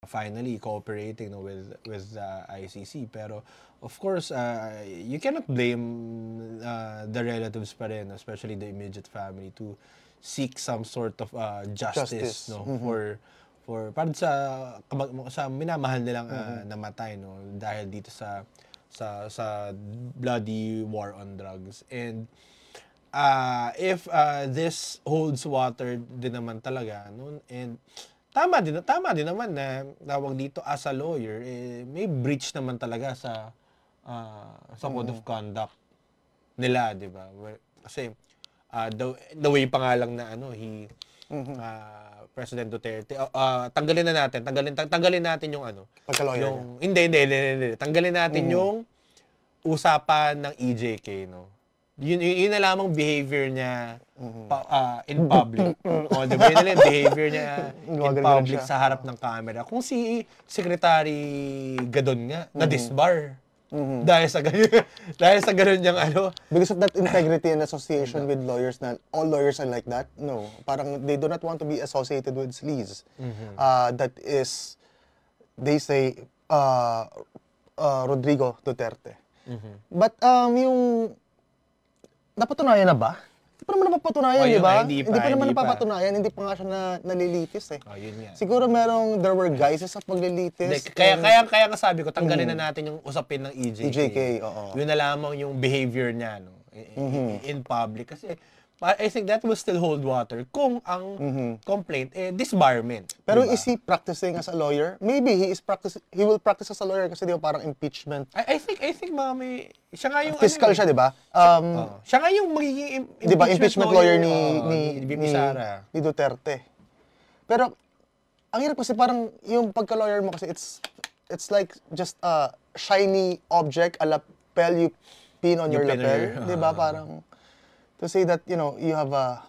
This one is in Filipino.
finally cooperating, no, with ICC. Pero of course, you cannot blame the relatives pa rin, especially the immediate family, to seek some sort of justice, no, for para sa minamahal nilang namatay, no, dahil dito sa bloody war on drugs. And if this holds water din naman talaga, no, and tama din naman na tawag dito, as a lawyer, may breach naman talaga sa code of conduct nila, di ba? Kasi the way pa nga lang na President Duterte, tanggalin natin yung Pagka-lawyer yung hindi. Tanggalin natin yung usapan ng EJK, no. Yun na lamang behavior niya in public. O, diba? Yun na lang behavior niya in public sa harap ng camera. Kung si Secretary Gadon nga, na-disbar. Dahil sa ganun niyang Because of that integrity and association with lawyers, na all lawyers are like that? No. Parang they do not want to be associated with sleaze. That is, they say, Rodrigo Duterte. But yung napatunayan na ba? Hindi pa naman napapatunayan, di ba? Hindi pa naman napapatunayan, hindi pa nga siya nalilitis eh. Yun nga. Siguro there were guises sa paglilitis. Kaya nga sabi ko, tanggalin na natin yung usapin ng EJK. Oo. Yun na lamang yung behavior niya, no, in public. Kasi I think that will still hold water kung ang complaint disbarment. Pero diba? Is he practicing as a lawyer? Maybe he will practice as a lawyer kasi di ba parang impeachment. I think mami, siya nga yung fiscal siya, di ba? Siya nga yung magiging di ba impeachment lawyer ni Sara, ni Duterte. Pero ang hirap kasi parang yung pagka-lawyer mo kasi it's like just a shiny object, a lapel you pin on your lapel, di ba? Parang to say that, you have a